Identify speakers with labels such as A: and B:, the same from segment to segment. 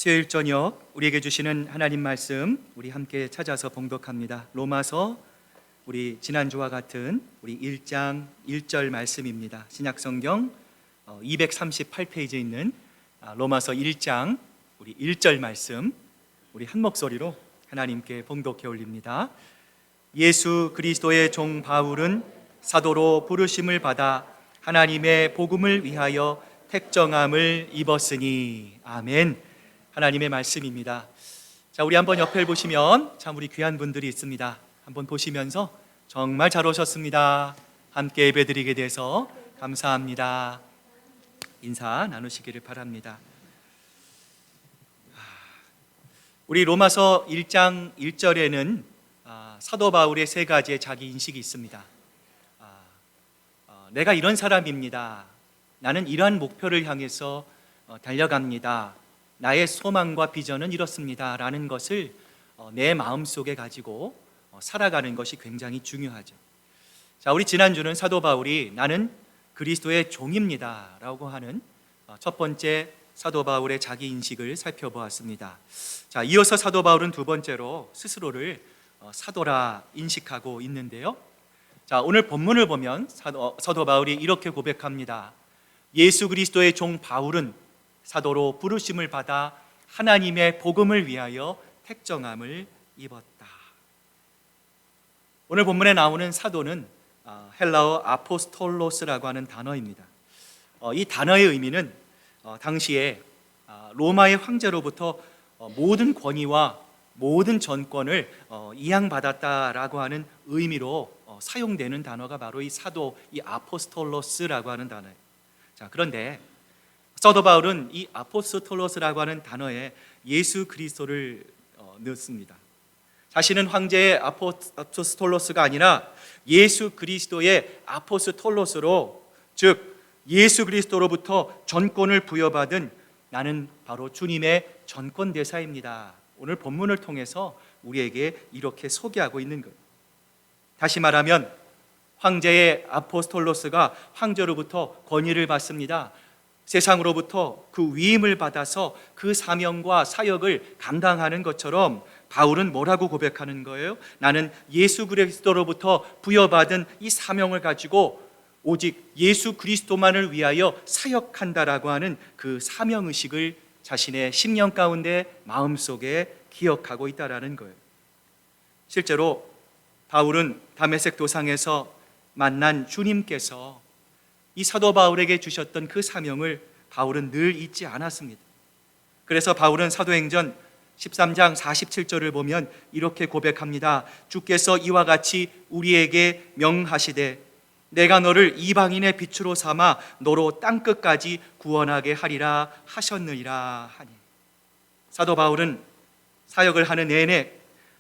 A: 수요일 저녁 우리에게 주시는 하나님 말씀 우리 함께 찾아서 봉독합니다. 로마서 우리 지난주와 같은 우리 1장 1절 말씀입니다. 신약성경 238페이지에 있는 로마서 1장 우리 1절 말씀 우리 한 목소리로 하나님께 봉독해 올립니다. 예수 그리스도의 종 바울은 사도로 부르심을 받아 하나님의 복음을 위하여 택정함을 입었으니. 아멘. 하나님의 말씀입니다. 자, 우리 한번 옆에 보시면 참 우리 귀한 분들이 있습니다. 한번 보시면서 정말 잘 오셨습니다. 함께 예배드리게 돼서 감사합니다. 인사 나누시기를 바랍니다. 우리 로마서 1장 1절에는 사도 바울의 세 가지의 자기 인식이 있습니다. 내가 이런 사람입니다. 나는 이러한 목표를 향해서 달려갑니다. 나의 소망과 비전은 이렇습니다 라는 것을 내 마음속에 가지고 살아가는 것이 굉장히 중요하죠. 자, 우리 지난주는 사도 바울이 나는 그리스도의 종입니다 라고 하는 첫 번째 사도 바울의 자기 인식을 살펴보았습니다. 자, 이어서 사도 바울은 두 번째로 스스로를 사도라 인식하고 있는데요. 자, 오늘 본문을 보면 사도 바울이 이렇게 고백합니다. 예수 그리스도의 종 바울은 사도로 부르심을 받아 하나님의 복음을 위하여 택정함을 입었다. 오늘 본문에 나오는 사도는 헬라어 아포스톨로스라고 하는 단어입니다. 이 단어의 의미는 당시에 로마의 황제로부터 모든 권위와 모든 전권을 이양받았다라고 하는 의미로 사용되는 단어가 바로 이 사도, 이 아포스톨로스라고 하는 단어예요. 자, 그런데 사도 바울은 이 아포스톨로스라고 하는 단어에 예수 그리스도를 넣습니다. 자신은 황제의 아포스톨로스가 아니라 예수 그리스도의 아포스톨로스로, 즉 예수 그리스도로부터 전권을 부여받은 나는 바로 주님의 전권 대사입니다. 오늘 본문을 통해서 우리에게 이렇게 소개하고 있는 거예요. 다시 말하면 황제의 아포스톨로스가 황제로부터 권위를 받습니다. 세상으로부터 그 위임을 받아서 그 사명과 사역을 감당하는 것처럼 바울은 뭐라고 고백하는 거예요? 나는 예수 그리스도로부터 부여받은 이 사명을 가지고 오직 예수 그리스도만을 위하여 사역한다라고 하는 그 사명의식을 자신의 심령 가운데 마음속에 기억하고 있다라는 거예요. 실제로 바울은 다메섹 도상에서 만난 주님께서 이 사도 바울에게 주셨던 그 사명을 바울은 늘 잊지 않았습니다. 그래서 바울은 사도행전 13장 47절을 보면 이렇게 고백합니다. 주께서 이와 같이 우리에게 명하시되 내가 너를 이방인의 빛으로 삼아 너로 땅끝까지 구원하게 하리라 하셨느니라 하니. 사도 바울은 사역을 하는 내내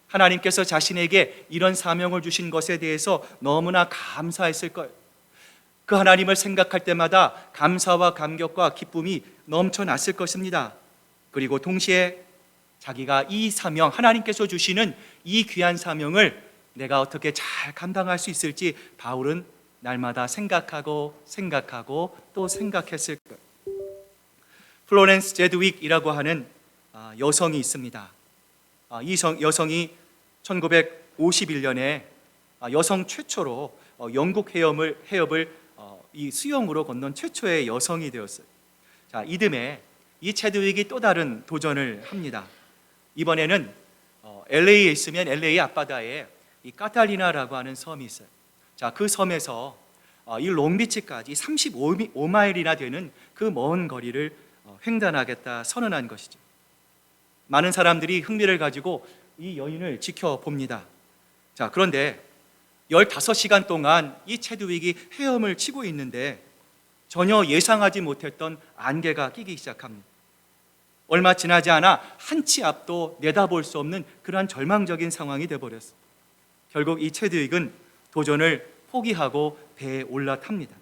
A: 하나님께서 자신에게 이런 사명을 주신 것에 대해서 너무나 감사했을 거예요. 그 하나님을 생각할 때마다 감사와 감격과 기쁨이 넘쳐났을 것입니다. 그리고 동시에 자기가 이 사명, 하나님께서 주시는 이 귀한 사명을 내가 어떻게 잘 감당할 수 있을지 바울은 날마다 생각하고 또 생각했을 거예요. 플로렌스 제드윅이라고 하는 여성이 있습니다. 이 여성이 1951년에 여성 최초로 영국 해협을 이 수영으로 건넌 최초의 여성이 되었어요. 자, 이듬해 이 체드윅이 또 다른 도전을 합니다. 이번에는 LA에 있으면 LA 앞바다에 이 카탈리나라고 하는 섬이 있어요. 자, 그 섬에서 이 롱비치까지 35마일이나 되는 그 먼 거리를 횡단하겠다 선언한 것이죠. 많은 사람들이 흥미를 가지고 이 여인을 지켜봅니다. 자, 그런데 15시간 동안 이 체드윅이 헤엄을 치고 있는데 전혀 예상하지 못했던 안개가 끼기 시작합니다. 얼마 지나지 않아 한 치 앞도 내다볼 수 없는 그러한 절망적인 상황이 되어버렸어요. 결국 이 체드윅은 도전을 포기하고 배에 올라탑니다.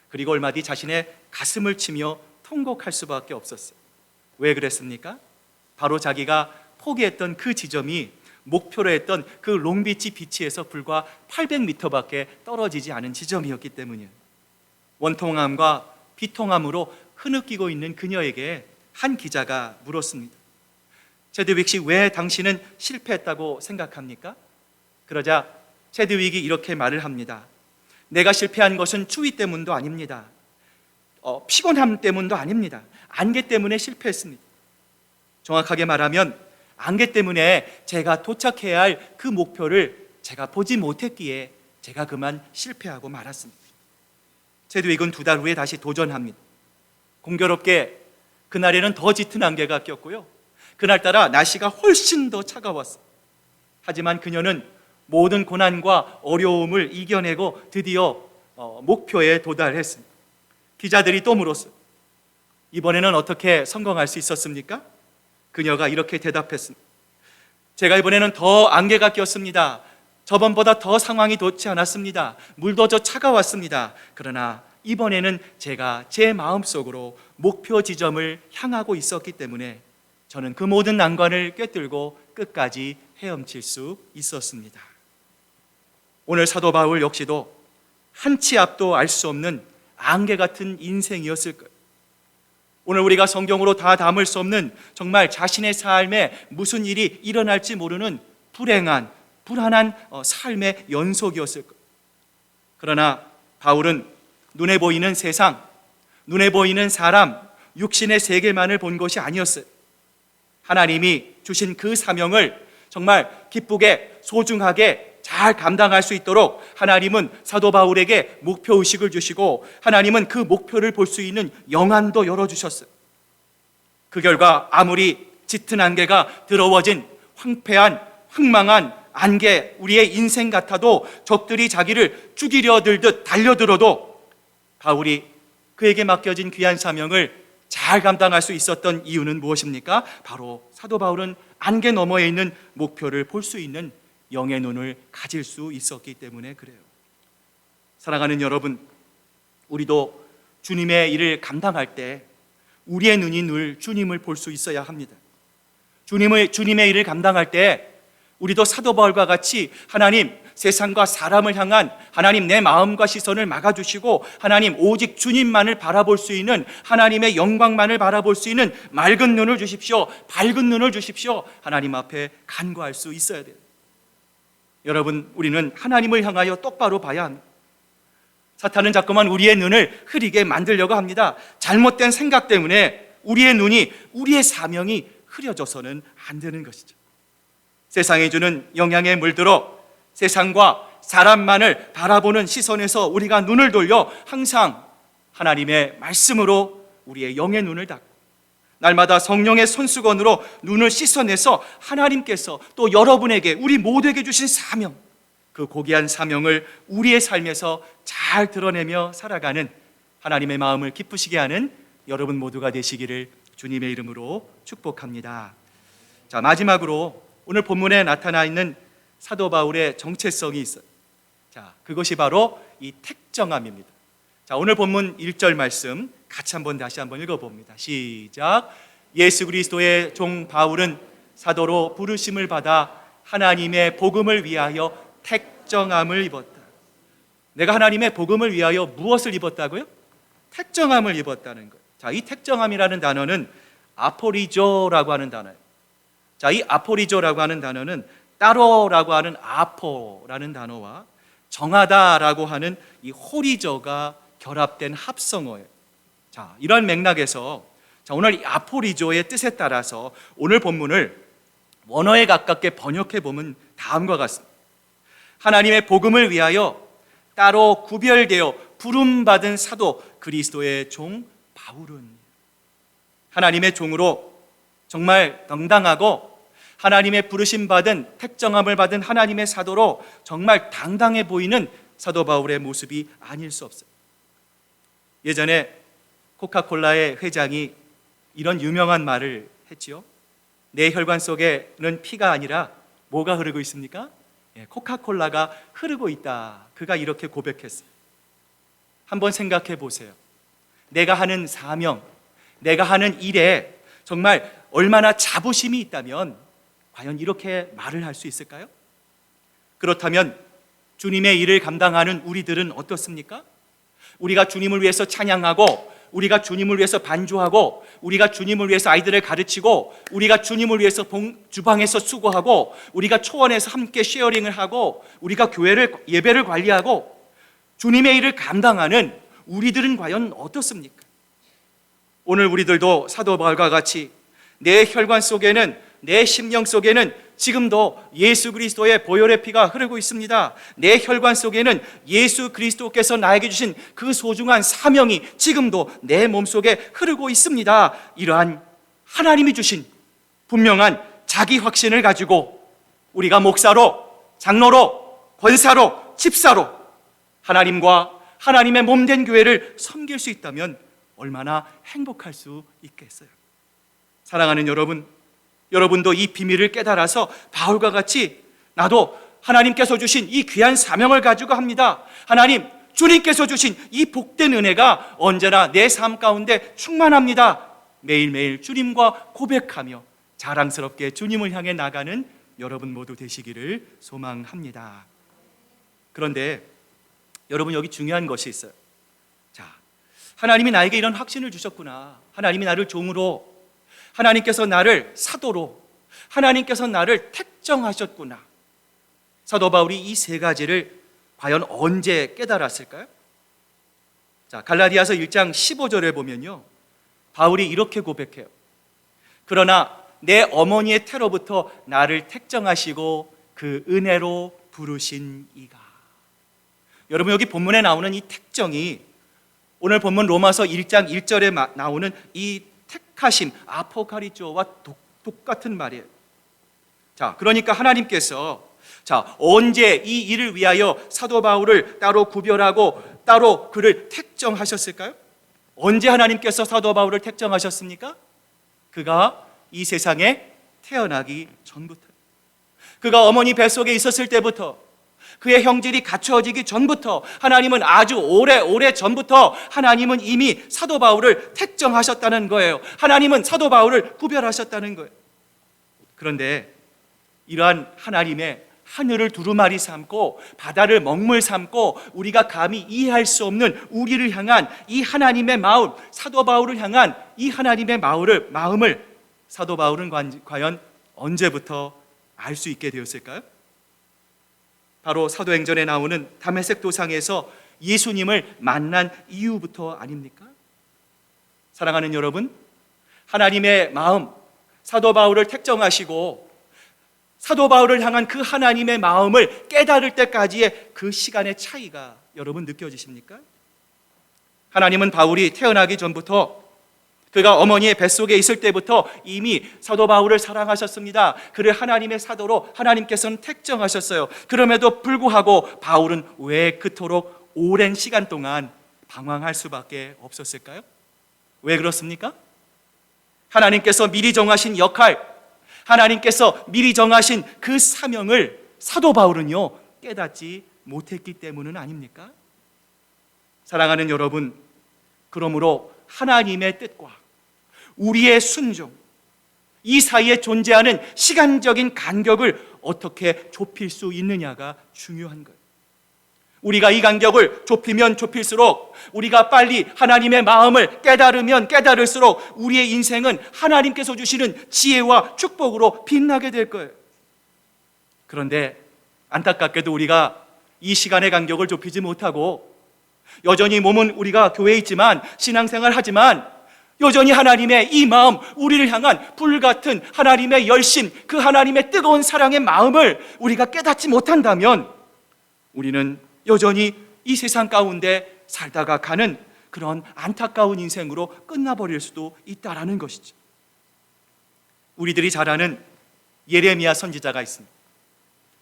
A: 그리고 얼마 뒤 자신의 가슴을 치며 통곡할 수밖에 없었어요. 왜 그랬습니까? 바로 자기가 포기했던 그 지점이 목표로 했던 그 롱비치 비치에서 불과 800m밖에 떨어지지 않은 지점이었기 때문이에요. 원통함과 비통함으로 흐느끼고 있는 그녀에게 한 기자가 물었습니다. 체드윅 씨, 왜 당신은 실패했다고 생각합니까? 그러자 체드윅이 이렇게 말을 합니다. 내가 실패한 것은 추위 때문도 아닙니다. 피곤함 때문도 아닙니다. 안개 때문에 실패했습니다. 정확하게 말하면 안개 때문에 제가 도착해야 할 그 목표를 제가 보지 못했기에 제가 그만 실패하고 말았습니다. 체드윅은 2달 후에 다시 도전합니다. 공교롭게 그날에는 더 짙은 안개가 꼈고요, 그날따라 날씨가 훨씬 더 차가웠어요. 하지만 그녀는 모든 고난과 어려움을 이겨내고 드디어 목표에 도달했습니다. 기자들이 또 물었어요. 이번에는 어떻게 성공할 수 있었습니까? 그녀가 이렇게 대답했습니다. 제가 이번에는 더 안개가 꼈습니다. 저번보다 더 상황이 좋지 않았습니다. 물도 더 차가웠습니다. 그러나 이번에는 제가 제 마음속으로 목표 지점을 향하고 있었기 때문에 저는 그 모든 난관을 꿰뚫고 끝까지 헤엄칠 수 있었습니다. 오늘 사도 바울 역시도 한 치 앞도 알 수 없는 안개 같은 인생이었을 거예요. 오늘 우리가 성경으로 다 담을 수 없는, 정말 자신의 삶에 무슨 일이 일어날지 모르는 불행한, 불안한 삶의 연속이었을 거예요. 그러나 바울은 눈에 보이는 세상, 눈에 보이는 사람, 육신의 세계만을 본 것이 아니었어요. 하나님이 주신 그 사명을 정말 기쁘게, 소중하게 잘 감당할 수 있도록 하나님은 사도 바울에게 목표의식을 주시고, 하나님은 그 목표를 볼 수 있는 영안도 열어주셨어요. 그 결과 아무리 짙은 안개가 더러워진 황폐한, 황망한 안개, 우리의 인생 같아도 적들이 자기를 죽이려 들듯 달려들어도 바울이 그에게 맡겨진 귀한 사명을 잘 감당할 수 있었던 이유는 무엇입니까? 바로 사도 바울은 안개 너머에 있는 목표를 볼 수 있는 영의 눈을 가질 수 있었기 때문에 그래요. 사랑하는 여러분, 우리도 주님의 일을 감당할 때 우리의 눈이 늘 주님을 볼 수 있어야 합니다. 주님의 일을 감당할 때 우리도 사도 바울과 같이 하나님, 세상과 사람을 향한 하나님 내 마음과 시선을 막아주시고 하나님 오직 주님만을 바라볼 수 있는, 하나님의 영광만을 바라볼 수 있는 맑은 눈을 주십시오, 밝은 눈을 주십시오, 하나님 앞에 간구할 수 있어야 돼요. 여러분, 우리는 하나님을 향하여 똑바로 봐야 합니다. 사탄은 자꾸만 우리의 눈을 흐리게 만들려고 합니다. 잘못된 생각 때문에 우리의 눈이, 우리의 사명이 흐려져서는 안 되는 것이죠. 세상이 주는 영향에 물들어 세상과 사람만을 바라보는 시선에서 우리가 눈을 돌려 항상 하나님의 말씀으로 우리의 영의 눈을 닫고 날마다 성령의 손수건으로 눈을 씻어내서 하나님께서 또 여러분에게, 우리 모두에게 주신 사명, 그 고귀한 사명을 우리의 삶에서 잘 드러내며 살아가는, 하나님의 마음을 기쁘시게 하는 여러분 모두가 되시기를 주님의 이름으로 축복합니다. 자, 마지막으로 오늘 본문에 나타나 있는 사도 바울의 정체성이 있어요. 자, 그것이 바로 이 택정함입니다. 자, 오늘 본문 1절 말씀 같이 다시 한번 읽어봅니다. 시작. 예수 그리스도의 종 바울은 사도로 부르심을 받아 하나님의 복음을 위하여 택정함을 입었다. 내가 하나님의 복음을 위하여 무엇을 입었다고요? 택정함을 입었다는 거예요. 자, 이 택정함이라는 단어는 아포리조라고 하는 단어예요. 자, 이 아포리조라고 하는 단어는 따로라고 하는 아포라는 단어와 정하다라고 하는 이 호리조가 결합된 합성어예요. 자, 이런 맥락에서 오늘 이 아포리조의 뜻에 따라서 오늘 본문을 원어에 가깝게 번역해 보면 다음과 같습니다. 하나님의 복음을 위하여 따로 구별되어 부름받은 사도 그리스도의 종 바울은, 하나님의 종으로 정말 당당하고 하나님의 부르심 받은, 택정함을 받은 하나님의 사도로 정말 당당해 보이는 사도 바울의 모습이 아닐 수 없어요. 예전에 코카콜라의 회장이 이런 유명한 말을 했지요. 내 혈관 속에는 피가 아니라 뭐가 흐르고 있습니까? 코카콜라가 흐르고 있다. 그가 이렇게 고백했어요. 한번 생각해 보세요. 내가 하는 사명, 내가 하는 일에 정말 얼마나 자부심이 있다면 과연 이렇게 말을 할 수 있을까요? 그렇다면 주님의 일을 감당하는 우리들은 어떻습니까? 우리가 주님을 위해서 찬양하고 우리가 주님을 위해서 반주하고, 우리가 주님을 위해서 아이들을 가르치고, 우리가 주님을 위해서 주방에서 수고하고, 우리가 초원에서 함께 쉐어링을 하고, 우리가 예배를 관리하고 주님의 일을 감당하는 우리들은 과연 어떻습니까? 오늘 우리들도 사도 바울과 같이 내 혈관 속에는, 내 심령 속에는 지금도 예수 그리스도의 보혈의 피가 흐르고 있습니다. 내 혈관 속에는 예수 그리스도께서 나에게 주신 그 소중한 사명이 지금도 내 몸속에 흐르고 있습니다. 이러한 하나님이 주신 분명한 자기 확신을 가지고 우리가 목사로, 장로로, 권사로, 집사로 하나님과 하나님의 몸된 교회를 섬길 수 있다면 얼마나 행복할 수 있겠어요. 사랑하는 여러분, 여러분도 이 비밀을 깨달아서 바울과 같이 나도 하나님께서 주신 이 귀한 사명을 가지고 합니다. 하나님, 주님께서 주신 이 복된 은혜가 언제나 내 삶 가운데 충만합니다. 매일매일 주님과 고백하며 자랑스럽게 주님을 향해 나가는 여러분 모두 되시기를 소망합니다. 그런데 여러분, 여기 중요한 것이 있어요. 자, 하나님이 나에게 이런 확신을 주셨구나. 하나님이 나를 종으로, 하나님께서 나를 사도로, 하나님께서 나를 택정하셨구나. 사도 바울이 이 세 가지를 과연 언제 깨달았을까요? 자, 갈라디아서 1장 15절에 보면요, 바울이 이렇게 고백해요. 그러나 내 어머니의 태로부터 나를 택정하시고 그 은혜로 부르신 이가. 여러분, 여기 본문에 나오는 이 택정이 오늘 본문 로마서 1장 1절에 나오는 이 택하심, 아포카리조와 똑같은 말이에요. 자, 그러니까 하나님께서 언제 이 일을 위하여 사도 바울을 따로 구별하고 따로 그를 택정하셨을까요? 언제 하나님께서 사도 바울을 택정하셨습니까? 그가 이 세상에 태어나기 전부터, 그가 어머니 뱃속에 있었을 때부터, 그의 형질이 갖추어지기 전부터, 하나님은 아주 오래 전부터 하나님은 이미 사도 바울을 택정하셨다는 거예요. 하나님은 사도 바울을 구별하셨다는 거예요. 그런데 이러한 하나님의 하늘을 두루마리 삼고 바다를 먹물 삼고 우리가 감히 이해할 수 없는 우리를 향한 이 하나님의 마음, 사도 바울을 향한 이 하나님의 마음을 사도 바울은 과연 언제부터 알 수 있게 되었을까요? 바로 사도행전에 나오는 다메섹 도상에서 예수님을 만난 이후부터 아닙니까? 사랑하는 여러분, 하나님의 마음, 사도 바울을 택정하시고 사도 바울을 향한 그 하나님의 마음을 깨달을 때까지의 그 시간의 차이가 여러분 느껴지십니까? 하나님은 바울이 태어나기 전부터, 그가 어머니의 뱃속에 있을 때부터 이미 사도 바울을 사랑하셨습니다. 그를 하나님의 사도로 하나님께서는 택정하셨어요. 그럼에도 불구하고 바울은 왜 그토록 오랜 시간 동안 방황할 수밖에 없었을까요? 왜 그렇습니까? 하나님께서 미리 정하신 역할, 하나님께서 미리 정하신 그 사명을 사도 바울은요 깨닫지 못했기 때문은 아닙니까? 사랑하는 여러분, 그러므로 하나님의 뜻과 우리의 순종, 이 사이에 존재하는 시간적인 간격을 어떻게 좁힐 수 있느냐가 중요한 거예요. 우리가 이 간격을 좁히면 좁힐수록, 우리가 빨리 하나님의 마음을 깨달으면 깨달을수록 우리의 인생은 하나님께서 주시는 지혜와 축복으로 빛나게 될 거예요. 그런데 안타깝게도 우리가 이 시간의 간격을 좁히지 못하고 여전히 몸은 우리가 교회에 있지만, 신앙생활 하지만 여전히 하나님의 이 마음, 우리를 향한 불같은 하나님의 열심, 그 하나님의 뜨거운 사랑의 마음을 우리가 깨닫지 못한다면 우리는 여전히 이 세상 가운데 살다가 가는 그런 안타까운 인생으로 끝나버릴 수도 있다라는 것이죠. 우리들이 잘 아는 예레미야 선지자가 있습니다.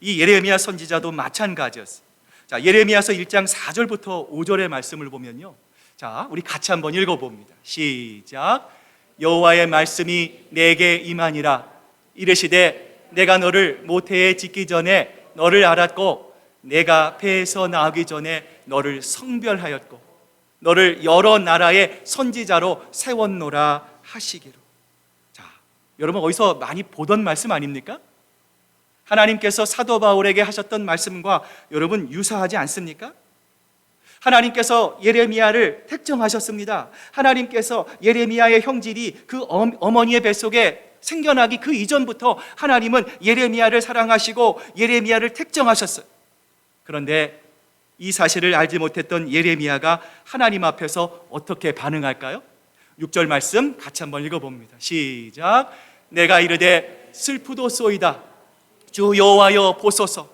A: 이 예레미야 선지자도 마찬가지였어요. 자, 예레미야서 1장 4절부터 5절의 말씀을 보면요, 자, 우리 같이 한번 읽어봅니다. 시작. 여호와의 말씀이 내게 임하니라. 이르시되 내가 너를 모태에 짓기 전에 너를 알았고 내가 배에서 나오기 전에 너를 성별하였고 너를 여러 나라의 선지자로 세웠노라 하시기로. 자, 여러분 어디서 많이 보던 말씀 아닙니까? 하나님께서 사도 바울에게 하셨던 말씀과 여러분 유사하지 않습니까? 하나님께서 예레미야를 택정하셨습니다. 하나님께서 예레미야의 형질이 그 어머니의 뱃속에 생겨나기 그 이전부터 하나님은 예레미야를 사랑하시고 예레미야를 택정하셨어요. 그런데 이 사실을 알지 못했던 예레미야가 하나님 앞에서 어떻게 반응할까요? 6절 말씀 같이 한번 읽어봅니다. 시작. 내가 이르되 슬프도소이다. 주 여호와여 보소서.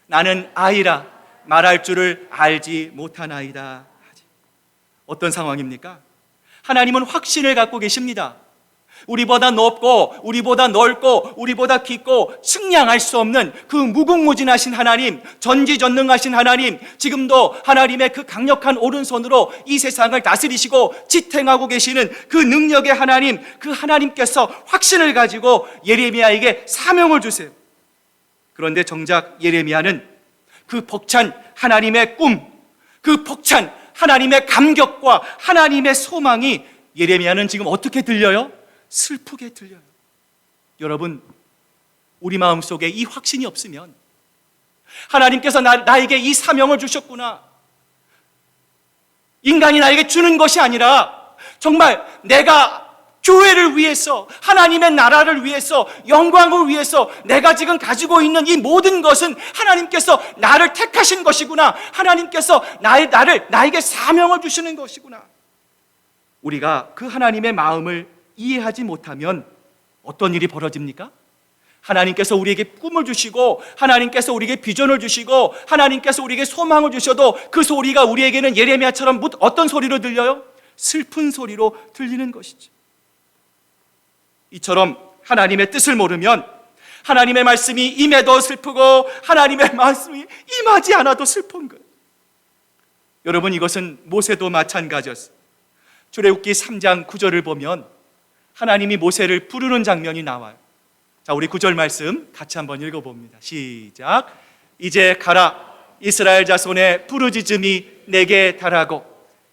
A: 나는 아이라 말할 줄을 알지 못하나이다. 어떤 상황입니까? 하나님은 확신을 갖고 계십니다. 우리보다 높고 우리보다 넓고 우리보다 깊고 측량할 수 없는 그 무궁무진하신 하나님, 전지전능하신 하나님, 지금도 하나님의 그 강력한 오른손으로 이 세상을 다스리시고 지탱하고 계시는 그 능력의 하나님, 그 하나님께서 확신을 가지고 예레미야에게 사명을 주세요. 그런데 정작 예레미야는 그 벅찬 하나님의 꿈, 그 벅찬 하나님의 감격과 하나님의 소망이 예레미야는 지금 어떻게 들려요? 슬프게 들려요. 여러분, 우리 마음속에 이 확신이 없으면, 하나님께서 나에게 이 사명을 주셨구나, 인간이 나에게 주는 것이 아니라 정말 내가 교회를 위해서, 하나님의 나라를 위해서, 영광을 위해서 내가 지금 가지고 있는 이 모든 것은 하나님께서 나를 택하신 것이구나, 하나님께서 나에게 사명을 주시는 것이구나. 우리가 그 하나님의 마음을 이해하지 못하면 어떤 일이 벌어집니까? 하나님께서 우리에게 꿈을 주시고, 하나님께서 우리에게 비전을 주시고, 하나님께서 우리에게 소망을 주셔도 그 소리가 우리에게는 예레미야처럼 어떤 소리로 들려요? 슬픈 소리로 들리는 것이죠. 이처럼 하나님의 뜻을 모르면 하나님의 말씀이 임해도 슬프고 하나님의 말씀이 임하지 않아도 슬픈 거예요. 여러분, 이것은 모세도 마찬가지였어요. 출애굽기 3장 9절을 보면 하나님이 모세를 부르는 장면이 나와요. 자, 우리 9절 말씀 같이 한번 읽어봅니다. 시작. 이제 가라. 이스라엘 자손의 부르짖음이 내게 달하고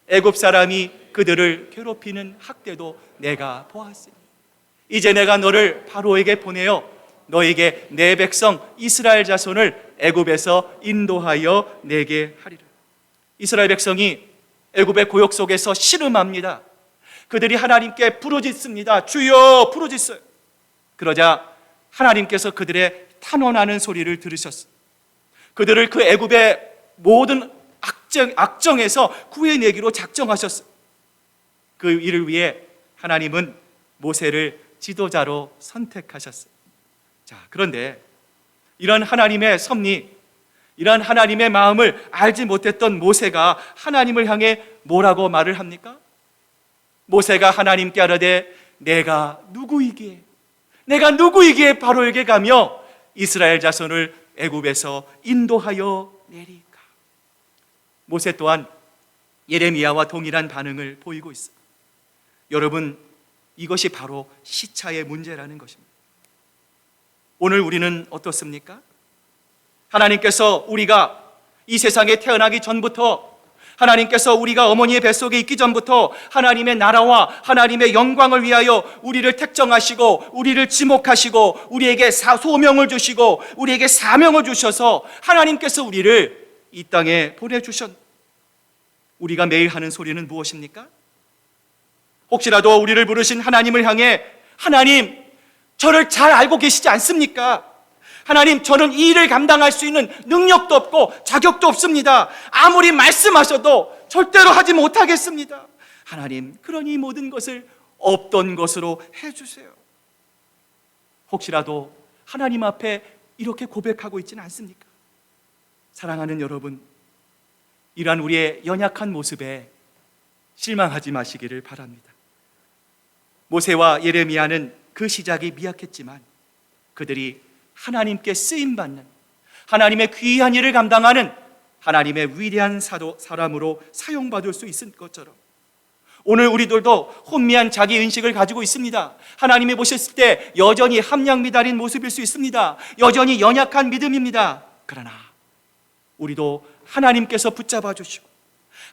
A: 애굽 사람이 그들을 괴롭히는 학대도 내가 보았으니 이제 내가 너를 바로에게 보내어 너에게 내 백성 이스라엘 자손을 애굽에서 인도하여 내게 하리라. 이스라엘 백성이 애굽의 고역 속에서 신음합니다. 그들이 하나님께 부르짖습니다. 주여 부르짖어요. 그러자 하나님께서 그들의 탄원하는 소리를 들으셨어요. 그들을 그 애굽의 모든 악정에서 구해내기로 작정하셨어요. 그 일을 위해 하나님은 모세를 지도자로 선택하셨어요. 자, 그런데 이런 하나님의 섭리, 이런 하나님의 마음을 알지 못했던 모세가 하나님을 향해 뭐라고 말을 합니까? 모세가 하나님께 아뢰되 내가 누구이기에 바로에게 가며 이스라엘 자손을 애굽에서 인도하여 내리까. 모세 또한 예레미야와 동일한 반응을 보이고 있어요. 여러분, 이것이 바로 시차의 문제라는 것입니다. 오늘 우리는 어떻습니까? 하나님께서 우리가 이 세상에 태어나기 전부터, 하나님께서 우리가 어머니의 뱃속에 있기 전부터 하나님의 나라와 하나님의 영광을 위하여 우리를 택정하시고 우리를 지목하시고 우리에게 소명을 주시고 우리에게 사명을 주셔서 하나님께서 우리를 이 땅에 보내주셨. 우리가 매일 하는 소리는 무엇입니까? 혹시라도 우리를 부르신 하나님을 향해 하나님, 저를 잘 알고 계시지 않습니까? 하나님, 저는 이 일을 감당할 수 있는 능력도 없고 자격도 없습니다. 아무리 말씀하셔도 절대로 하지 못하겠습니다. 하나님, 그러니 모든 것을 없던 것으로 해주세요. 혹시라도 하나님 앞에 이렇게 고백하고 있지는 않습니까? 사랑하는 여러분, 이러한 우리의 연약한 모습에 실망하지 마시기를 바랍니다. 모세와 예레미야는 그 시작이 미약했지만 그들이 하나님께 쓰임받는, 하나님의 귀한 일을 감당하는 하나님의 위대한 사람으로 사용받을 수 있을 것처럼 오늘 우리들도 혼미한 자기 인식을 가지고 있습니다. 하나님이 보셨을 때 여전히 함량미달인 모습일 수 있습니다. 여전히 연약한 믿음입니다. 그러나 우리도 하나님께서 붙잡아 주시고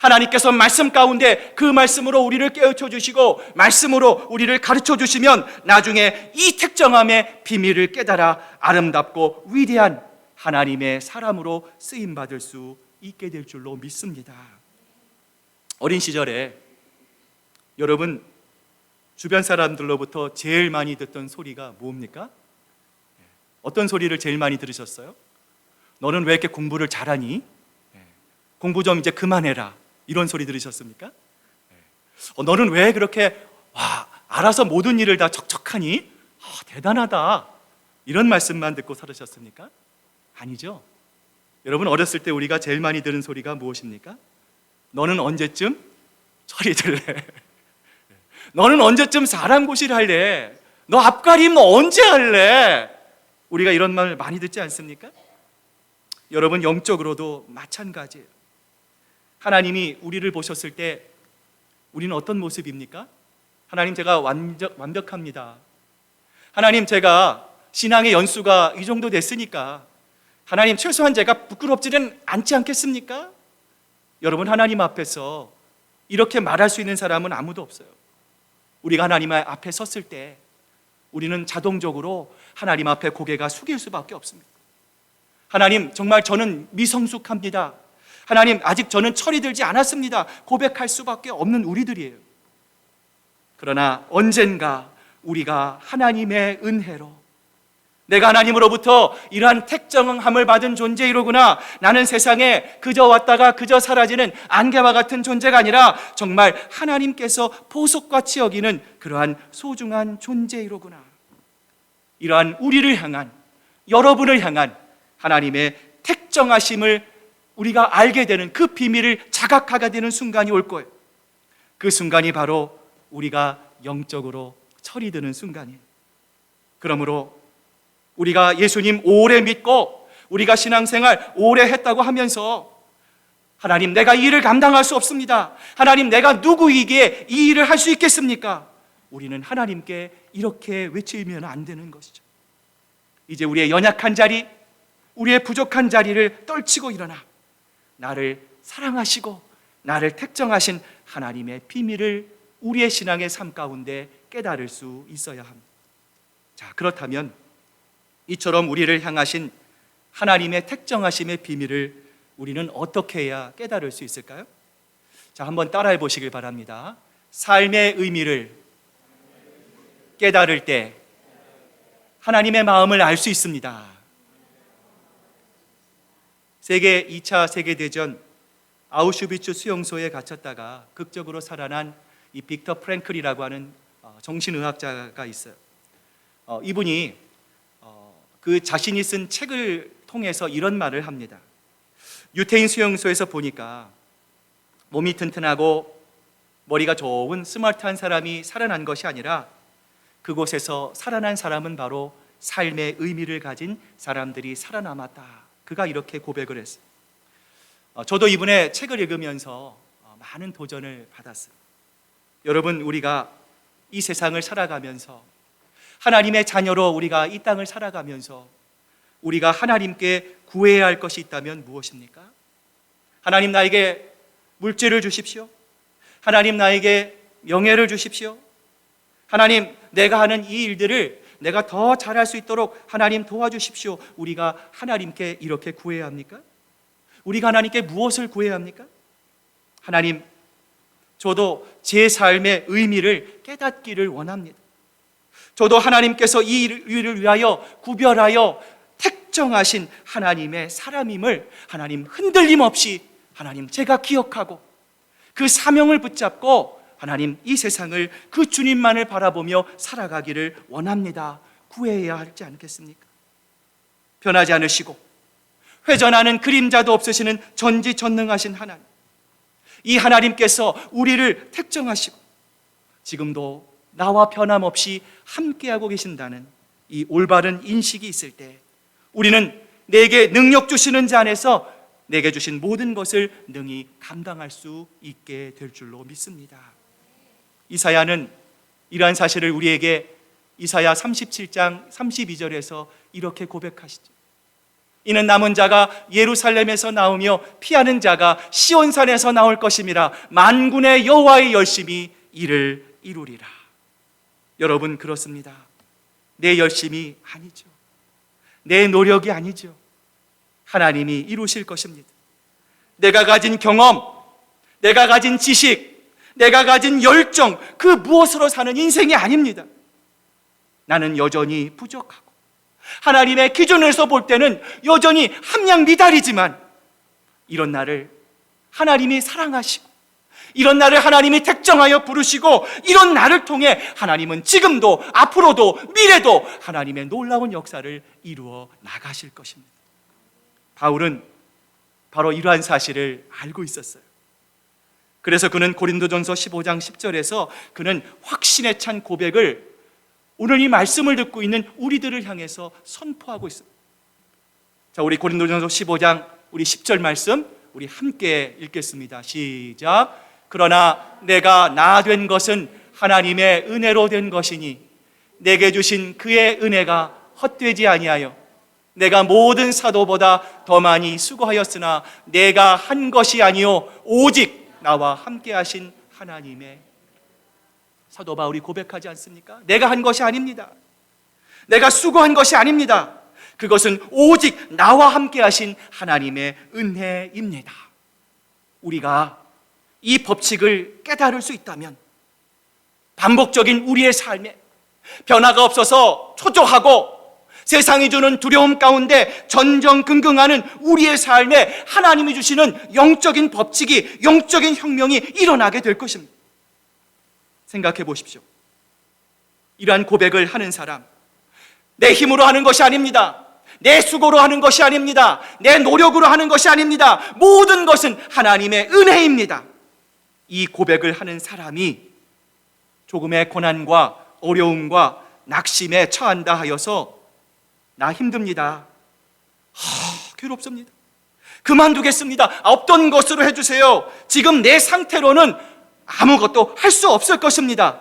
A: 하나님께서 말씀 가운데 그 말씀으로 우리를 깨우쳐 주시고 말씀으로 우리를 가르쳐 주시면 나중에 이 특정함의 비밀을 깨달아 아름답고 위대한 하나님의 사람으로 쓰임받을 수 있게 될 줄로 믿습니다. 어린 시절에 여러분 주변 사람들로부터 제일 많이 듣던 소리가 뭡니까? 어떤 소리를 제일 많이 들으셨어요? 너는 왜 이렇게 공부를 잘하니? 공부 좀 이제 그만해라. 이런 소리 들으셨습니까? 너는 왜 그렇게 알아서 모든 일을 다 척척하니? 대단하다. 이런 말씀만 듣고 살으셨습니까? 아니죠. 여러분 어렸을 때 우리가 제일 많이 들은 소리가 무엇입니까? 너는 언제쯤 철이 들래? 너는 언제쯤 사람 고시를 할래? 너 앞가림 언제 할래? 우리가 이런 말 많이 듣지 않습니까? 여러분 영적으로도 마찬가지예요. 하나님이 우리를 보셨을 때 우리는 어떤 모습입니까? 하나님 제가 완벽합니다. 하나님 제가 신앙의 연수가 이 정도 됐으니까 하나님 최소한 제가 부끄럽지는 않지 않겠습니까? 여러분 하나님 앞에서 이렇게 말할 수 있는 사람은 아무도 없어요. 우리가 하나님 앞에 섰을 때 우리는 자동적으로 하나님 앞에 고개가 숙일 수밖에 없습니다. 하나님 정말 저는 미성숙합니다. 하나님 아직 저는 철이 들지 않았습니다. 고백할 수밖에 없는 우리들이에요. 그러나 언젠가 우리가 하나님의 은혜로 내가 하나님으로부터 이러한 택정함을 받은 존재이로구나. 나는 세상에 그저 왔다가 그저 사라지는 안개와 같은 존재가 아니라 정말 하나님께서 보석같이 여기는 그러한 소중한 존재이로구나. 이러한 우리를 향한, 여러분을 향한 하나님의 택정하심을 우리가 알게 되는 그 비밀을 자각하게 되는 순간이 올 거예요. 그 순간이 바로 우리가 영적으로 철이 드는 순간이에요. 그러므로 우리가 예수님 오래 믿고 우리가 신앙생활 오래 했다고 하면서 하나님 내가 이 일을 감당할 수 없습니다. 하나님 내가 누구이기에 이 일을 할 수 있겠습니까? 우리는 하나님께 이렇게 외치면 안 되는 것이죠. 이제 우리의 연약한 자리, 우리의 부족한 자리를 떨치고 일어나 나를 사랑하시고 나를 택정하신 하나님의 비밀을 우리의 신앙의 삶 가운데 깨달을 수 있어야 합니다. 자, 그렇다면 이처럼 우리를 향하신 하나님의 택정하심의 비밀을 우리는 어떻게 해야 깨달을 수 있을까요? 자, 한번 따라해 보시길 바랍니다. 삶의 의미를 깨달을 때 하나님의 마음을 알 수 있습니다. 세계 2차 세계대전 아우슈비츠 수용소에 갇혔다가 극적으로 살아난 이 빅터 프랭클이라고 하는 정신의학자가 있어요. 이분이 그 자신이 쓴 책을 통해서 이런 말을 합니다. 유태인 수용소에서 보니까 몸이 튼튼하고 머리가 좋은 스마트한 사람이 살아난 것이 아니라 그곳에서 살아난 사람은 바로 삶의 의미를 가진 사람들이 살아남았다. 그가 이렇게 고백을 했어요. 저도 이분의 책을 읽으면서 많은 도전을 받았어요. 여러분 우리가 이 세상을 살아가면서 하나님의 자녀로 우리가 이 땅을 살아가면서 우리가 하나님께 구해야 할 것이 있다면 무엇입니까? 하나님 나에게 물질을 주십시오. 하나님 나에게 명예를 주십시오. 하나님 내가 하는 이 일들을 내가 더 잘할 수 있도록 하나님 도와주십시오. 우리가 하나님께 이렇게 구해야 합니까? 우리가 하나님께 무엇을 구해야 합니까? 하나님 저도 제 삶의 의미를 깨닫기를 원합니다. 저도 하나님께서 이 일을 위하여 구별하여 택정하신 하나님의 사람임을 하나님 흔들림 없이 하나님 제가 기억하고 그 사명을 붙잡고 하나님 이 세상을 그 주님만을 바라보며 살아가기를 원합니다. 구해야 하지 않겠습니까? 변하지 않으시고 회전하는 그림자도 없으시는 전지전능하신 하나님, 이 하나님께서 우리를 택정하시고 지금도 나와 변함없이 함께하고 계신다는 이 올바른 인식이 있을 때 우리는 내게 능력 주시는 자 안에서 내게 주신 모든 것을 능히 감당할 수 있게 될 줄로 믿습니다. 이사야는 이러한 사실을 우리에게 이사야 37장 32절에서 이렇게 고백하시죠. 이는 남은 자가 예루살렘에서 나오며 피하는 자가 시온산에서 나올 것임이라. 만군의 여호와의 열심히 이를 이루리라. 여러분 그렇습니다. 내 열심이 아니죠. 내 노력이 아니죠. 하나님이 이루실 것입니다. 내가 가진 경험, 내가 가진 지식, 내가 가진 열정, 그 무엇으로 사는 인생이 아닙니다. 나는 여전히 부족하고 하나님의 기준에서 볼 때는 여전히 함량 미달이지만, 이런 나를 하나님이 사랑하시고 이런 나를 하나님이 택정하여 부르시고 이런 나를 통해 하나님은 지금도 앞으로도 미래도 하나님의 놀라운 역사를 이루어 나가실 것입니다. 바울은 바로 이러한 사실을 알고 있었어요. 그래서 그는 고린도전서 15장 10절에서 그는 확신에 찬 고백을 오늘 이 말씀을 듣고 있는 우리들을 향해서 선포하고 있습니다. 자, 우리 고린도전서 15장 우리 10절 말씀 우리 함께 읽겠습니다. 시작. 그러나 내가 나 된 것은 하나님의 은혜로 된 것이니 내게 주신 그의 은혜가 헛되지 아니하여 내가 모든 사도보다 더 많이 수고하였으나 내가 한 것이 아니요 오직 나와 함께 하신 하나님의. 사도 바울이 고백하지 않습니까? 내가 한 것이 아닙니다. 내가 수고한 것이 아닙니다. 그것은 오직 나와 함께 하신 하나님의 은혜입니다. 우리가 이 법칙을 깨달을 수 있다면 반복적인 우리의 삶에 변화가 없어서 초조하고 세상이 주는 두려움 가운데 전전긍긍하는 우리의 삶에 하나님이 주시는 영적인 법칙이, 영적인 혁명이 일어나게 될 것입니다. 생각해 보십시오. 이러한 고백을 하는 사람, 내 힘으로 하는 것이 아닙니다. 내 수고로 하는 것이 아닙니다. 내 노력으로 하는 것이 아닙니다. 모든 것은 하나님의 은혜입니다. 이 고백을 하는 사람이 조금의 고난과 어려움과 낙심에 처한다 하여서 나 힘듭니다, 괴롭습니다, 그만두겠습니다, 없던 것으로 해주세요, 지금 내 상태로는 아무것도 할 수 없을 것입니다,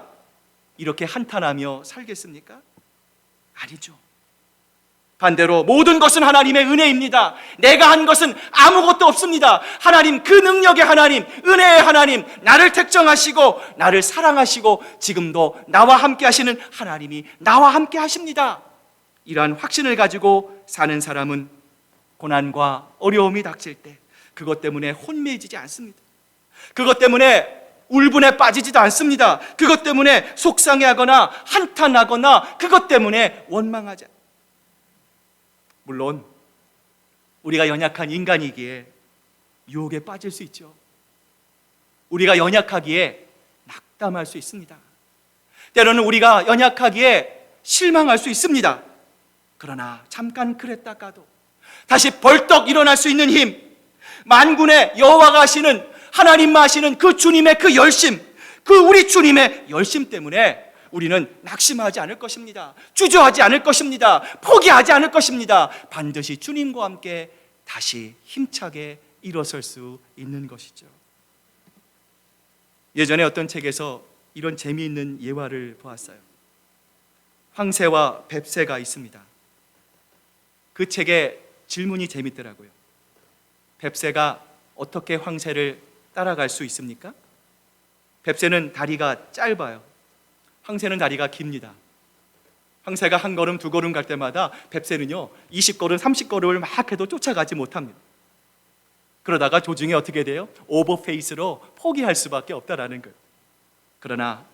A: 이렇게 한탄하며 살겠습니까? 아니죠. 반대로 모든 것은 하나님의 은혜입니다. 내가 한 것은 아무것도 없습니다. 하나님, 그 능력의 하나님, 은혜의 하나님, 나를 택정하시고 나를 사랑하시고 지금도 나와 함께 하시는 하나님이 나와 함께 하십니다. 이러한 확신을 가지고 사는 사람은 고난과 어려움이 닥칠 때 그것 때문에 혼미해지지 않습니다. 그것 때문에 울분에 빠지지도 않습니다. 그것 때문에 속상해하거나 한탄하거나 그것 때문에 원망하지 않습니다. 물론 우리가 연약한 인간이기에 유혹에 빠질 수 있죠. 우리가 연약하기에 낙담할 수 있습니다. 때로는 우리가 연약하기에 실망할 수 있습니다. 그러나 잠깐 그랬다가도 다시 벌떡 일어날 수 있는 힘, 만군의 여호와가 하시는, 하나님만 하시는 그 주님의 그 열심, 그 우리 주님의 열심 때문에 우리는 낙심하지 않을 것입니다. 주저하지 않을 것입니다. 포기하지 않을 것입니다. 반드시 주님과 함께 다시 힘차게 일어설 수 있는 것이죠. 예전에 어떤 책에서 이런 재미있는 예화를 보았어요. 황새와 뱁새가 있습니다. 그 책의 질문이 재밌더라고요. 뱁새가 어떻게 황새를 따라갈 수 있습니까? 뱁새는 다리가 짧아요. 황새는 다리가 깁니다. 황새가 한 걸음 두 걸음 갈 때마다 뱁새는요 20걸음 30걸음을 막 해도 쫓아가지 못합니다. 그러다가 도중에 어떻게 돼요? 오버페이스로 포기할 수밖에 없다라는 거예요. 그러나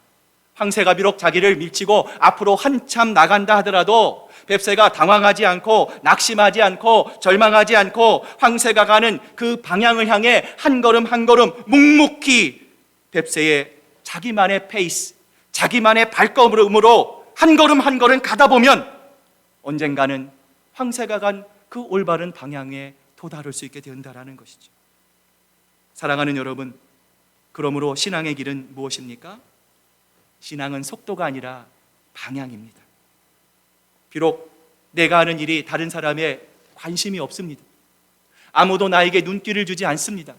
A: 황새가 비록 자기를 밀치고 앞으로 한참 나간다 하더라도 뱁새가 당황하지 않고 낙심하지 않고 절망하지 않고 황새가 가는 그 방향을 향해 한 걸음 한 걸음 묵묵히 뱁새의 자기만의 페이스, 자기만의 발걸음으로 한 걸음 한 걸음 가다 보면 언젠가는 황새가 간 그 올바른 방향에 도달할 수 있게 된다는 것이죠. 사랑하는 여러분, 그러므로 신앙의 길은 무엇입니까? 신앙은 속도가 아니라 방향입니다. 비록 내가 하는 일이 다른 사람의 관심이 없습니다. 아무도 나에게 눈길을 주지 않습니다.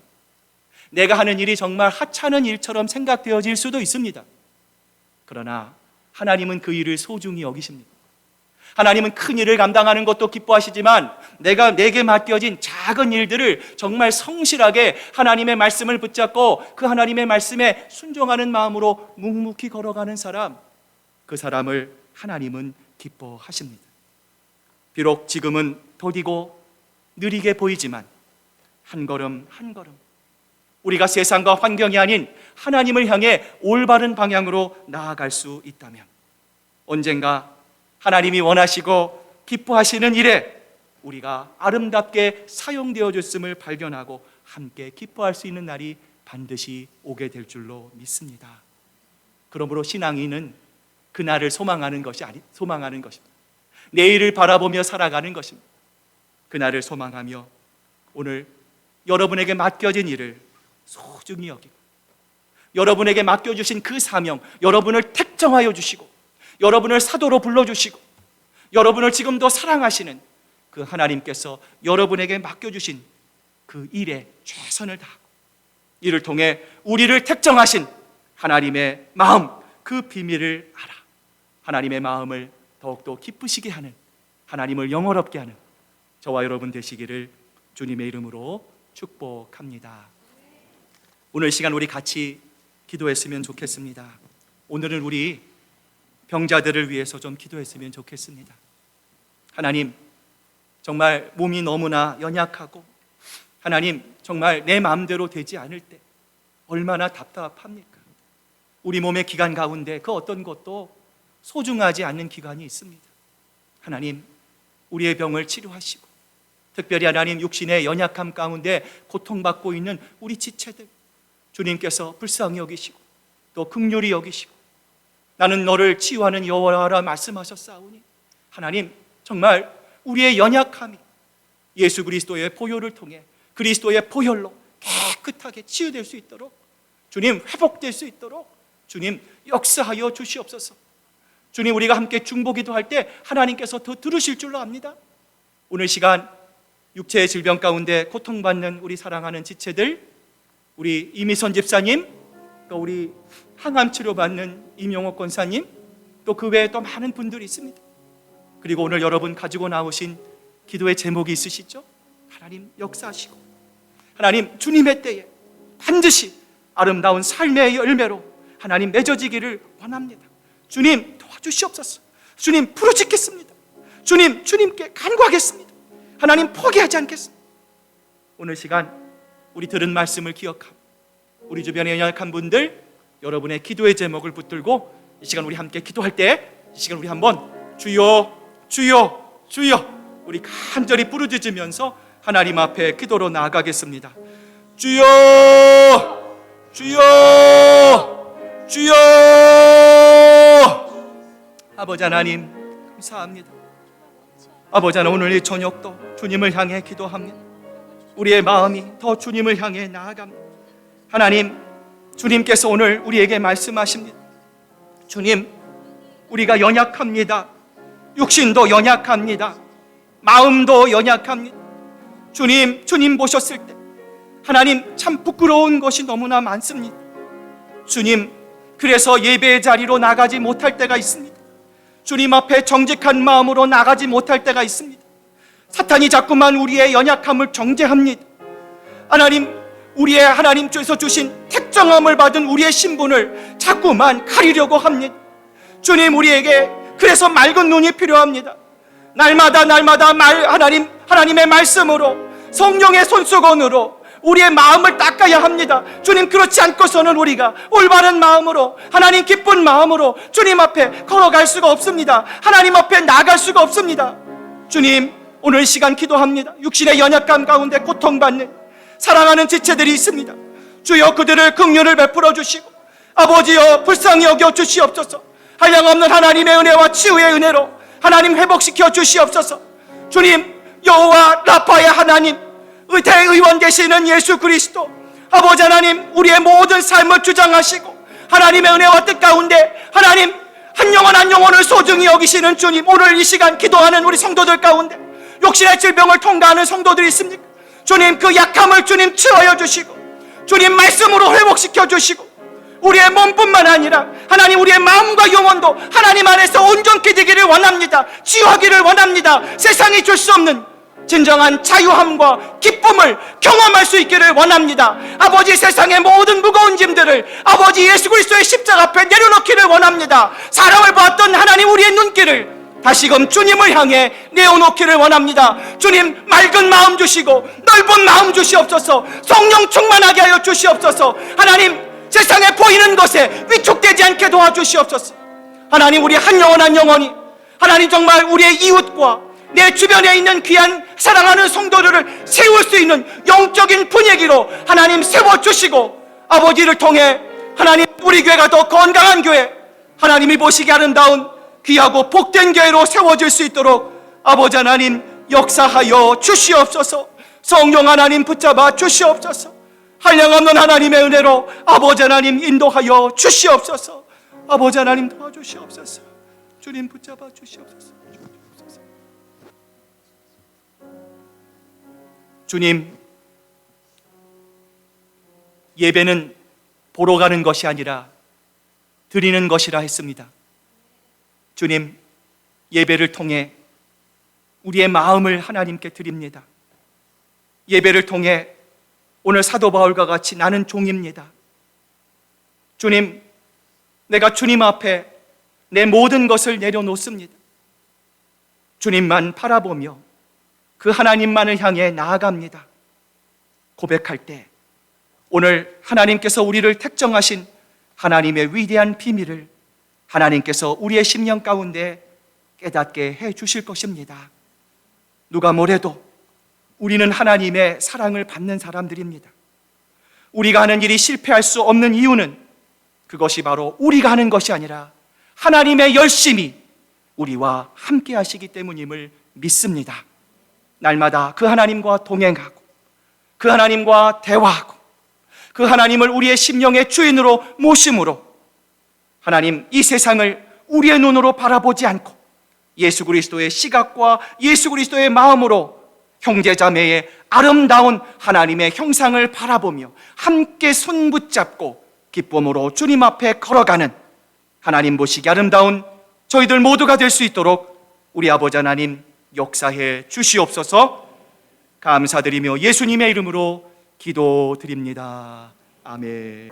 A: 내가 하는 일이 정말 하찮은 일처럼 생각되어질 수도 있습니다. 그러나 하나님은 그 일을 소중히 여기십니다. 하나님은 큰 일을 감당하는 것도 기뻐하시지만 내게 맡겨진 작은 일들을 정말 성실하게 하나님의 말씀을 붙잡고 그 하나님의 말씀에 순종하는 마음으로 묵묵히 걸어가는 사람, 그 사람을 하나님은 기뻐하십니다. 비록 지금은 더디고 느리게 보이지만 한 걸음 한 걸음 우리가 세상과 환경이 아닌 하나님을 향해 올바른 방향으로 나아갈 수 있다면, 언젠가 하나님이 원하시고 기뻐하시는 일에 우리가 아름답게 사용되어졌음을 발견하고 함께 기뻐할 수 있는 날이 반드시 오게 될 줄로 믿습니다. 그러므로 신앙인은 그날을 소망하는 것입니다. 내일을 바라보며 살아가는 것입니다. 그날을 소망하며 오늘 여러분에게 맡겨진 일을 소중히 여기고, 여러분에게 맡겨주신 그 사명, 여러분을 택정하여 주시고, 여러분을 사도로 불러주시고, 여러분을 지금도 사랑하시는 그 하나님께서 여러분에게 맡겨주신 그 일에 최선을 다하고, 이를 통해 우리를 택정하신 하나님의 마음, 그 비밀을 알아 하나님의 마음을 더욱더 기쁘시게 하는, 하나님을 영원롭게 하는 저와 여러분 되시기를 주님의 이름으로 축복합니다. 오늘 시간 우리 같이 기도했으면 좋겠습니다. 오늘은 우리 병자들을 위해서 좀 기도했으면 좋겠습니다. 하나님, 정말 몸이 너무나 연약하고, 하나님 정말 내 마음대로 되지 않을 때 얼마나 답답합니까? 우리 몸의 기관 가운데 그 어떤 것도 소중하지 않는 기관이 있습니다. 하나님, 우리의 병을 치료하시고, 특별히 하나님 육신의 연약함 가운데 고통받고 있는 우리 지체들 주님께서 불쌍히 여기시고 또 긍휼히 여기시고, 나는 너를 치유하는 여호와라 말씀하셨사오니, 하나님 정말 우리의 연약함이 예수 그리스도의 보혈을 통해 그리스도의 보혈로 깨끗하게 치유될 수 있도록, 주님 회복될 수 있도록 주님 역사하여 주시옵소서. 주님, 우리가 함께 중보기도 할 때 하나님께서 더 들으실 줄로 압니다. 오늘 시간 육체의 질병 가운데 고통받는 우리 사랑하는 지체들, 우리 이미선 집사님, 또 우리 항암 치료받는 임용옥 권사님, 또 그 외에 또 많은 분들이 있습니다. 그리고 오늘 여러분 가지고 나오신 기도의 제목이 있으시죠? 하나님 역사하시고, 하나님 주님의 때에 반드시 아름다운 삶의 열매로 하나님 맺어지기를 원합니다. 주님 도와주시옵소서. 주님 부르짖겠습니다. 주님께 간구하겠습니다. 하나님 포기하지 않겠습니다. 오늘 시간 우리 들은 말씀을 기억하고, 우리 주변에 연약한 분들 여러분의 기도의 제목을 붙들고 이 시간 우리 함께 기도할 때, 이 시간 우리 한번 주여 주여 주여 우리 간절히 부르짖으면서 하나님 앞에 기도로 나아가겠습니다. 주여 주여 주여. 아버지 하나님 감사합니다. 아버지 하나님, 오늘 이 저녁도 주님을 향해 기도합니다. 우리의 마음이 더 주님을 향해 나아갑니다. 하나님, 주님께서 오늘 우리에게 말씀하십니다. 주님, 우리가 연약합니다. 육신도 연약합니다. 마음도 연약합니다. 주님 보셨을 때 하나님 참 부끄러운 것이 너무나 많습니다. 주님, 그래서 예배의 자리로 나가지 못할 때가 있습니다. 주님 앞에 정직한 마음으로 나가지 못할 때가 있습니다. 사탄이 자꾸만 우리의 연약함을 정죄합니다. 하나님, 우리의 하나님 쪽에서 주신 택정함을 받은 우리의 신분을 자꾸만 가리려고 합니다. 주님, 우리에게 그래서 맑은 눈이 필요합니다. 날마다 하나님의 말씀으로, 성령의 손수건으로 우리의 마음을 닦아야 합니다. 주님, 그렇지 않고서는 우리가 올바른 마음으로, 하나님 기쁜 마음으로 주님 앞에 걸어갈 수가 없습니다. 하나님 앞에 나갈 수가 없습니다. 주님, 오늘 시간 기도합니다. 육신의 연약감 가운데 고통받는 사랑하는 지체들이 있습니다. 주여, 그들을 긍휼을 베풀어 주시고, 아버지여 불쌍히 여겨 주시옵소서. 한량없는 하나님의 은혜와 치유의 은혜로 하나님 회복시켜 주시옵소서. 주님, 여호와 라파의 하나님, 대의원 되시는 예수 그리스도, 아버지 하나님, 우리의 모든 삶을 주장하시고 하나님의 은혜와 뜻 가운데 하나님 한 영혼 한 영혼을 소중히 여기시는 주님, 오늘 이 시간 기도하는 우리 성도들 가운데 육신의 질병을 통과하는 성도들이 있습니까? 주님, 그 약함을 주님 치유하여 주시고, 주님 말씀으로 회복시켜 주시고, 우리의 몸뿐만 아니라 하나님 우리의 마음과 영혼도 하나님 안에서 온전케 되기를 원합니다. 치유하기를 원합니다. 세상이 줄 수 없는 진정한 자유함과 기쁨을 경험할 수 있기를 원합니다. 아버지, 세상의 모든 무거운 짐들을 아버지 예수 그리스도의 십자가 앞에 내려놓기를 원합니다. 사람을 보았던 하나님 우리의 눈길을
B: 다시금 주님을 향해 내어놓기를 원합니다. 주님, 맑은 마음 주시고 넓은 마음 주시옵소서. 성령 충만하게 하여 주시옵소서. 하나님, 세상에 보이는 것에 위축되지 않게 도와주시옵소서. 하나님, 우리 한 영혼 한 영혼이 하나님 정말 우리의 이웃과 내 주변에 있는 귀한 사랑하는 성도들을 세울 수 있는 영적인 분위기로 하나님 세워주시고, 아버지를 통해 하나님 우리 교회가 더 건강한 교회, 하나님이 보시기 아름다운 귀하고 복된 교회로 세워질 수 있도록 아버지 하나님 역사하여 주시옵소서. 성령 하나님 붙잡아 주시옵소서. 한량없는 하나님의 은혜로 아버지 하나님 인도하여 주시옵소서. 아버지 하나님 도와주시옵소서. 주님 붙잡아 주시옵소서.
A: 주님, 예배는 보러 가는 것이 아니라 드리는 것이라 했습니다. 주님, 예배를 통해 우리의 마음을 하나님께 드립니다. 예배를 통해 오늘 사도 바울과 같이 나는 종입니다. 주님, 내가 주님 앞에 내 모든 것을 내려놓습니다. 주님만 바라보며 그 하나님만을 향해 나아갑니다. 고백할 때 오늘 하나님께서 우리를 택정하신 하나님의 위대한 비밀을 하나님께서 우리의 심령 가운데 깨닫게 해 주실 것입니다. 누가 뭐래도 우리는 하나님의 사랑을 받는 사람들입니다. 우리가 하는 일이 실패할 수 없는 이유는 그것이 바로 우리가 하는 것이 아니라 하나님의 열심히 우리와 함께 하시기 때문임을 믿습니다. 날마다 그 하나님과 동행하고 그 하나님과 대화하고 그 하나님을 우리의 심령의 주인으로 모심으로 하나님, 이 세상을 우리의 눈으로 바라보지 않고 예수 그리스도의 시각과 예수 그리스도의 마음으로 형제자매의 아름다운 하나님의 형상을 바라보며 함께 손 붙잡고 기쁨으로 주님 앞에 걸어가는 하나님 보시기 아름다운 저희들 모두가 될 수 있도록 우리 아버지 하나님 역사해 주시옵소서. 감사드리며 예수님의 이름으로 기도드립니다. 아멘.